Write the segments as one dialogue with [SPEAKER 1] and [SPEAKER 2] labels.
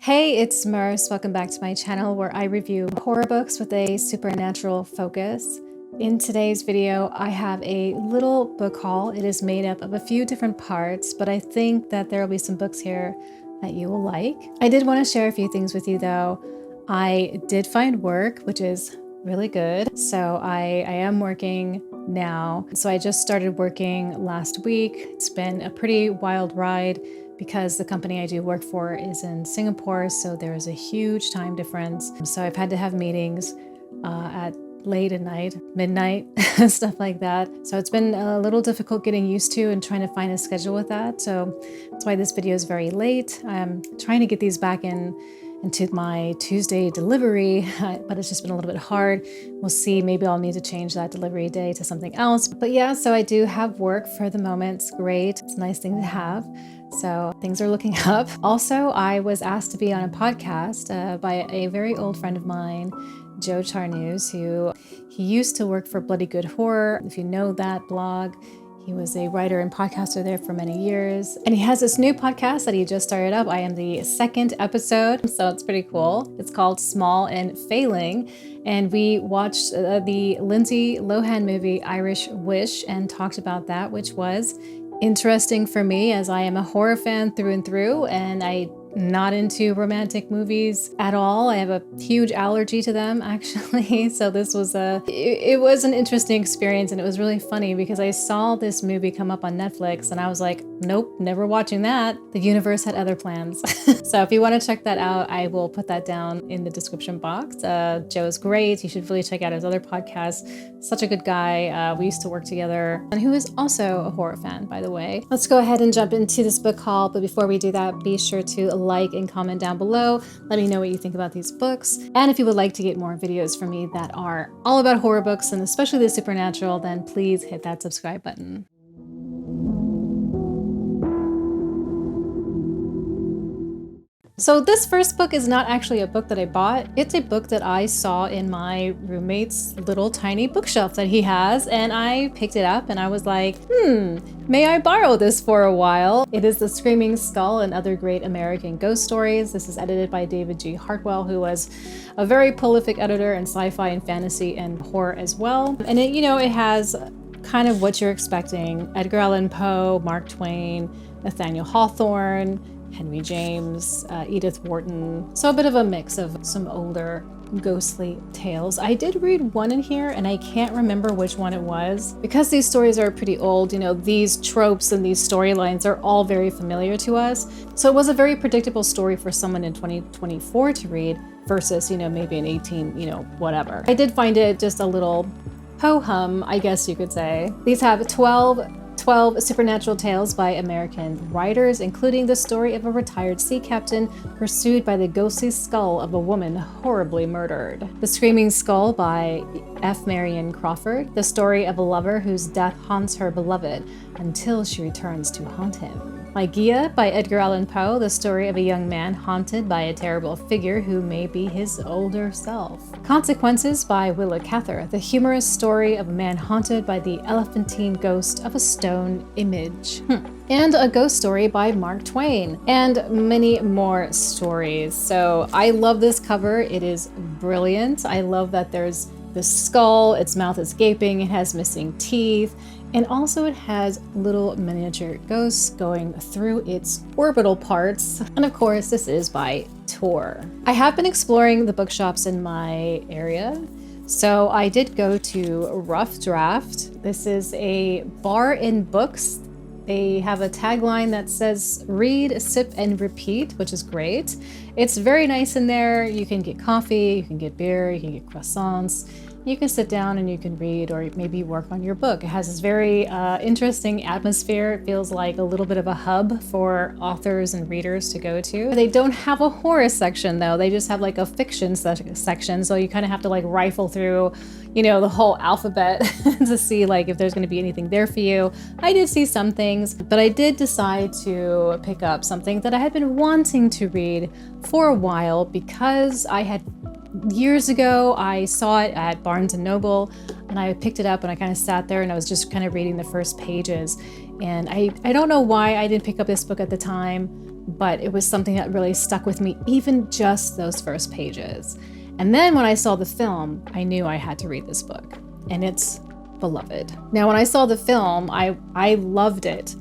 [SPEAKER 1] Hey, it's Mars. Welcome back to my channel where I review horror books with a supernatural focus. In today's video, I have a little book haul. It is made up of a few different parts, but I think that there will be some books here that you will like. I did want to share a few things with you though. I did find work, which is really good. So I am working now. So I just started working last week. It's been a pretty wild ride because the company I do work for is in Singapore, so there is a huge time difference. So I've had to have meetings at late at night, midnight, stuff like that. So it's been a little difficult getting used to and trying to find a schedule with that. So that's why this video is very late. I'm trying to get these back into my Tuesday delivery, but it's just been a little bit hard. We'll see, maybe I'll need to change that delivery day to something else. But yeah, so I do have work for the moment. It's great. It's a nice thing to have. So things are looking up. Also, I was asked to be on a podcast by a very old friend of mine, Joe Charnews, who he used to work for Bloody Good Horror. If you know that blog, he was a writer and podcaster there for many years. And he has this new podcast that he just started up. I am the second episode, so it's pretty cool. It's called Small and Failing. And we watched the Lindsay Lohan movie Irish Wish and talked about that, which was interesting for me as I am a horror fan through and through, and I'm not into romantic movies at all. I have a huge allergy to them, actually. So this was it was an interesting experience, and it was really funny because I saw this movie come up on Netflix and I was like, nope, never watching that. The universe had other plans. So if you want to check that out, I will put that down in the description box. Joe is great. You should really check out his other podcast. Such a good guy. We used to work together, and who is also a horror fan, by the way. Let's go ahead and jump into this book haul. But before we do that, be sure to like and comment down below. Let me know what you think about these books. And if you would like to get more videos from me that are all about horror books and especially the supernatural, then please hit that subscribe button. So this first book is not actually a book that I bought. It's a book that I saw in my roommate's little tiny bookshelf that he has, and I picked it up and I was like, may I borrow this for a while? It is The Screaming Skull and Other Great American Ghost Stories. This is edited by David G. Hartwell, who was a very prolific editor in sci-fi and fantasy and horror as well. And it has kind of what you're expecting: Edgar Allan Poe, Mark Twain, Nathaniel Hawthorne, Henry James, Edith Wharton. So a bit of a mix of some older ghostly tales. I did read one in here and I can't remember which one it was. Because these stories are pretty old, these tropes and these storylines are all very familiar to us. So it was a very predictable story for someone in 2024 to read versus, maybe in 18, whatever. I did find it just a little ho-hum, I guess you could say. These have 12 supernatural tales by American writers, including the story of a retired sea captain pursued by the ghostly skull of a woman horribly murdered. The Screaming Skull by F. Marion Crawford, the story of a lover whose death haunts her beloved until she returns to haunt him. Ligeia by Edgar Allan Poe, the story of a young man haunted by a terrible figure who may be his older self. Consequences by Willa Cather, the humorous story of a man haunted by the elephantine ghost of a stone image. And A Ghost Story by Mark Twain, and many more stories. So I love this cover. It is brilliant. I love that there's the skull, its mouth is gaping, it has missing teeth, and also it has little miniature ghosts going through its orbital parts. And of course, this is by Tor. I have been exploring the bookshops in my area. So I did go to Rough Draft. This is a bar in books. They have a tagline that says, read, sip, and repeat, which is great. It's very nice in there. You can get coffee, you can get beer, you can get croissants. You can sit down and you can read or maybe work on your book. It has this very interesting atmosphere. It feels like a little bit of a hub for authors and readers to go to. They don't have a horror section though. They just have like a fiction section. So you kind of have to like rifle through, the whole alphabet to see like if there's going to be anything there for you. I did see some things, but I did decide to pick up something that I had been wanting to read for a while because years ago, I saw it at Barnes & Noble and I picked it up and I kind of sat there and I was just kind of reading the first pages. And I don't know why I didn't pick up this book at the time, but it was something that really stuck with me, even just those first pages. And then when I saw the film, I knew I had to read this book, and it's Beloved. Now, when I saw the film, I loved it.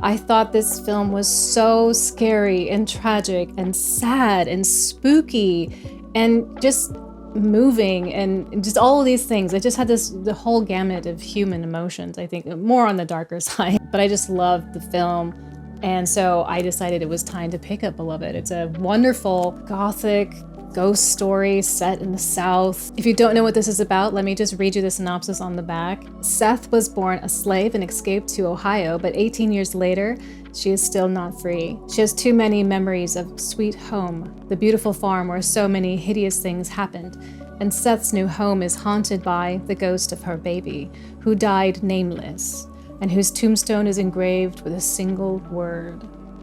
[SPEAKER 1] I thought this film was so scary and tragic and sad and spooky and just moving and just all of these things. It just had the whole gamut of human emotions, I think, more on the darker side. But I just loved the film. And so I decided it was time to pick up Beloved. It's a wonderful gothic ghost story set in the South. If you don't know what this is about, let me just read you the synopsis on the back. Seth was born a slave and escaped to Ohio, but 18 years later, she is still not free. She has too many memories of sweet home, the beautiful farm where so many hideous things happened. And Seth's new home is haunted by the ghost of her baby, who died nameless, and whose tombstone is engraved with a single word: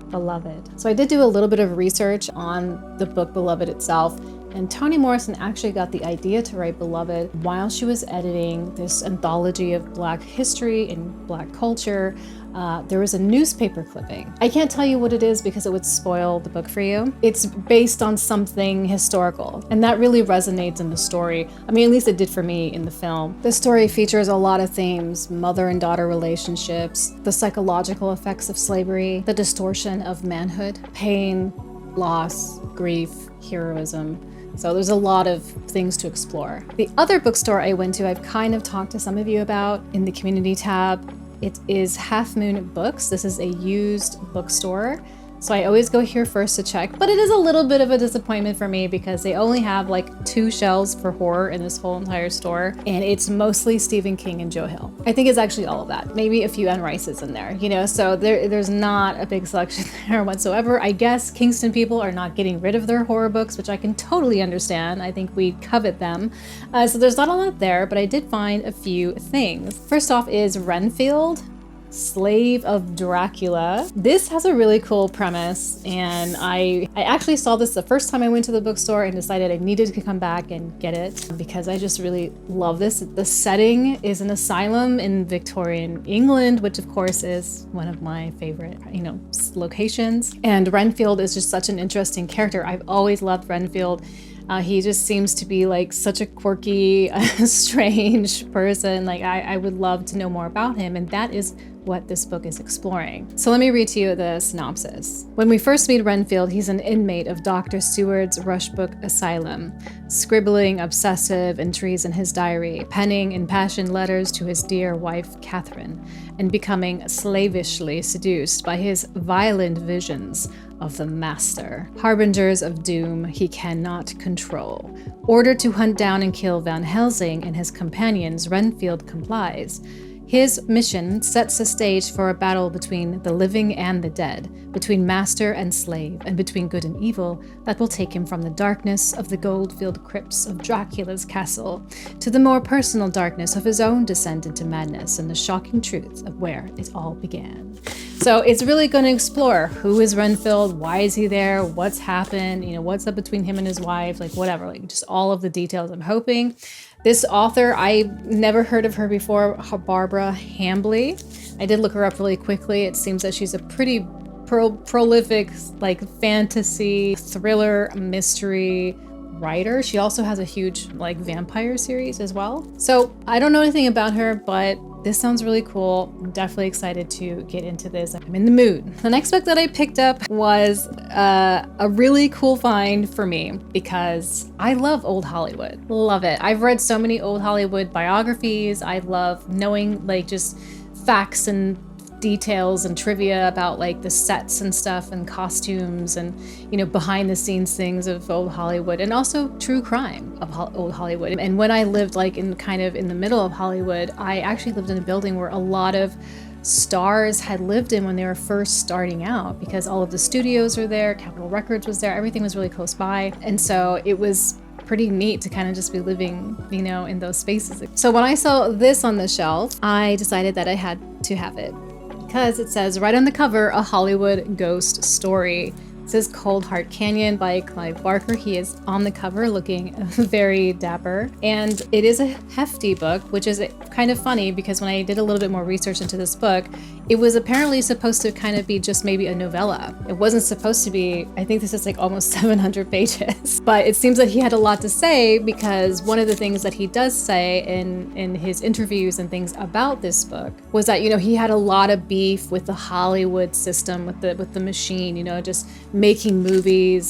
[SPEAKER 1] Beloved. So I did do a little bit of research on the book Beloved itself, and Toni Morrison actually got the idea to write Beloved while she was editing this anthology of Black history and Black culture. There was a newspaper clipping. I can't tell you what it is because it would spoil the book for you. It's based on something historical, and that really resonates in the story. I mean, at least it did for me in the film. The story features a lot of themes: mother and daughter relationships, the psychological effects of slavery, the distortion of manhood, pain, loss, grief, heroism. So there's a lot of things to explore. The other bookstore I went to, I've kind of talked to some of you about in the community tab. It is Half Moon Books. This is a used bookstore. So I always go here first to check, but it is a little bit of a disappointment for me because they only have like 2 shelves for horror in this whole entire store, and it's mostly Stephen King and Joe Hill. I think it's actually all of that. Maybe a few Anne Rices in there, you know, so there's not a big selection there whatsoever. I guess Kingston people are not getting rid of their horror books, which I can totally understand. I think we covet them. So there's not a lot there, but I did find a few things. First off is Renfield, Slave of Dracula. This has a really cool premise, and I actually saw this the first time I went to the bookstore and decided I needed to come back and get it because I just really love this. The setting is an asylum in Victorian England, which of course is one of my favorite, locations. And Renfield is just such an interesting character. I've always loved Renfield. He just seems to be like such a quirky, strange person. Like I would love to know more about him, and that is what this book is exploring. So let me read to you the synopsis. When we first meet Renfield, he's an inmate of Dr. Seward's Rushbrook Asylum, scribbling obsessive entries in his diary, penning impassioned letters to his dear wife, Catherine, and becoming slavishly seduced by his violent visions of the Master, harbingers of doom he cannot control. Ordered to hunt down and kill Van Helsing and his companions, Renfield complies. His mission sets the stage for a battle between the living and the dead, between master and slave, and between good and evil that will take him from the darkness of the gold-filled crypts of Dracula's castle to the more personal darkness of his own descent into madness and the shocking truth of where it all began. So it's really going to explore who is Renfield, why is he there, what's happened, what's up between him and his wife, like whatever, like just all of the details. I'm hoping. This author, I never heard of her before, Barbara Hambly. I did look her up really quickly. It seems that she's a pretty prolific, like fantasy, thriller, mystery writer. She also has a huge like vampire series as well. So I don't know anything about her, but this sounds really cool. I'm definitely excited to get into this. I'm in the mood. The next book that I picked up was a really cool find for me because I love old Hollywood. Love it. I've read so many old Hollywood biographies. I love knowing like just facts and details and trivia about like the sets and stuff and costumes and behind the scenes things of old Hollywood, and also true crime of old Hollywood. And when I lived like in the middle of Hollywood, I actually lived in a building where a lot of stars had lived in when they were first starting out, because all of the studios were there, Capitol Records was there, everything was really close by. And so it was pretty neat to kind of just be living, in those spaces. So when I saw this on the shelf, I decided that I had to have it, because it says right on the cover, a Hollywood ghost story. It says Cold Heart Canyon by Clive Barker. He is on the cover looking very dapper. And it is a hefty book, which is kind of funny because when I did a little bit more research into this book, It was apparently supposed to kind of be just maybe a novella. It wasn't supposed to be, I think this is like almost 700 pages. But it seems that he had a lot to say, because one of the things that he does say in his interviews and things about this book was that, you know, he had a lot of beef with the Hollywood system, with the machine, you know, just making movies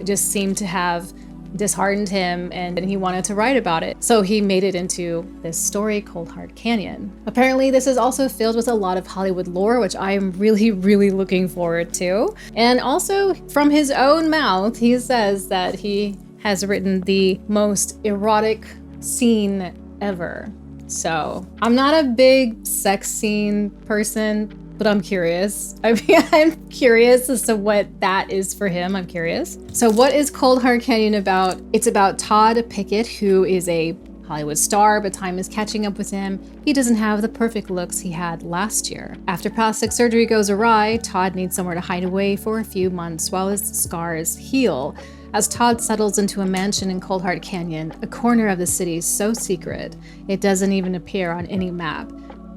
[SPEAKER 1] just seemed to have disheartened him, and he wanted to write about it. So he made it into this story, Cold Hard Canyon. Apparently this is also filled with a lot of Hollywood lore, which I am really, really looking forward to. And also from his own mouth, he says that he has written the most erotic scene ever. So I'm not a big sex scene person, but I'm curious. I mean, I'm curious as to what that is for him. I'm curious. So what is Cold Hard Canyon about? It's about Todd Pickett, who is a Hollywood star, but time is catching up with him. He doesn't have the perfect looks he had last year. After plastic surgery goes awry, Todd needs somewhere to hide away for a few months while his scars heal. As Todd settles into a mansion in Cold Hard Canyon, a corner of the city so secret, it doesn't even appear on any map.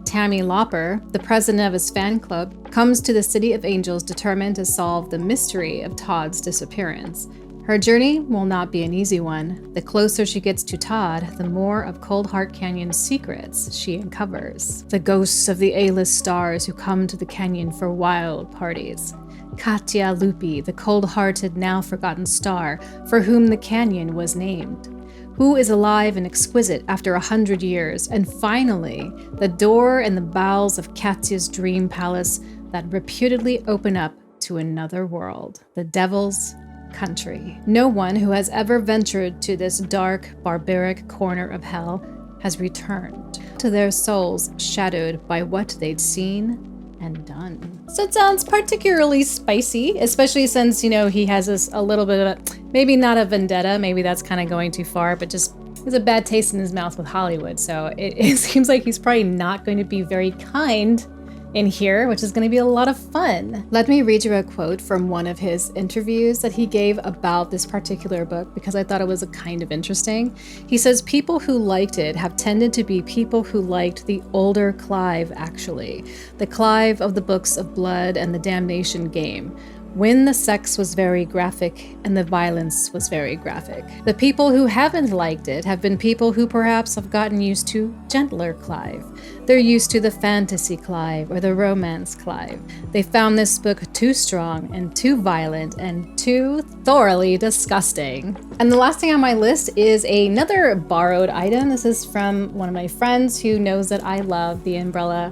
[SPEAKER 1] Tammy Lauper, the president of his fan club, comes to the City of Angels determined to solve the mystery of Todd's disappearance. Her journey will not be an easy one. The closer she gets to Todd, the more of Cold Hard Canyon's secrets she uncovers. The ghosts of the A-list stars who come to the canyon for wild parties. Katya Lupi, the cold-hearted, now-forgotten star for whom the canyon was named. Who is alive and exquisite after 100 years, and finally, the door and the bowels of Katya's dream palace that reputedly open up to another world, the Devil's Country. No one who has ever ventured to this dark, barbaric corner of hell has returned to their souls shadowed by what they'd seen and done. So it sounds particularly spicy, especially since, you know, he has a little bit of a, maybe not a vendetta, maybe that's kind of going too far, but just has a bad taste in his mouth with Hollywood. So it seems like he's probably not going to be very kind in here, which is going to be a lot of fun. Let me read you a quote from one of his interviews that he gave about this particular book, because I thought it was a kind of interesting. He says, people who liked it have tended to be people who liked the older Clive, actually. The Clive of the books of Blood and the Damnation Game, when the sex was very graphic and the violence was very graphic. The people who haven't liked it have been people who perhaps have gotten used to gentler Clive. They're used to the fantasy Clive or the romance Clive. They found this book too strong and too violent and too thoroughly disgusting. And the last thing on my list is another borrowed item. This is from one of my friends who knows that I love the Umbrella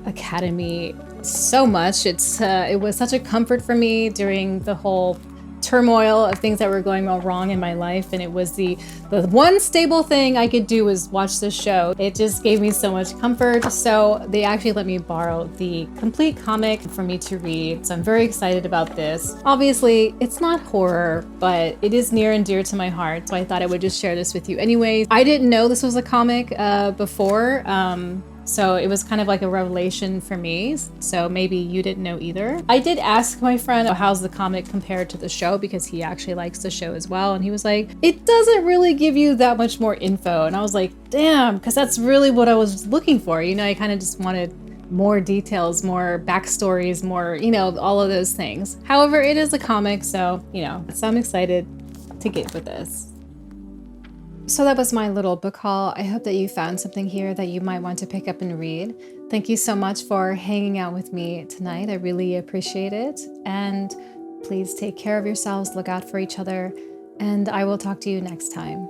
[SPEAKER 1] Academy so much. It was such a comfort for me during the whole turmoil of things that were going all wrong in my life, and it was the one stable thing I could do was watch this show. It just gave me so much comfort. So they actually let me borrow the complete comic for me to read. So I'm very excited about this. Obviously, it's not horror, but it is near and dear to my heart. So I thought I would just share this with you anyways. I didn't know this was a comic before. So it was kind of like a revelation for me. So maybe you didn't know either. I did ask my friend, how's the comic compared to the show? Because he actually likes the show as well. And he was like, it doesn't really give you that much more info. And I was like, damn, because that's really what I was looking for. You know, I kind of just wanted more details, more backstories, more, you know, all of those things. However, it is a comic, so, you know, so I'm excited to get with this. So that was my little book haul. I hope that you found something here that you might want to pick up and read. Thank you so much for hanging out with me tonight. I really appreciate it. And please take care of yourselves, look out for each other, and I will talk to you next time.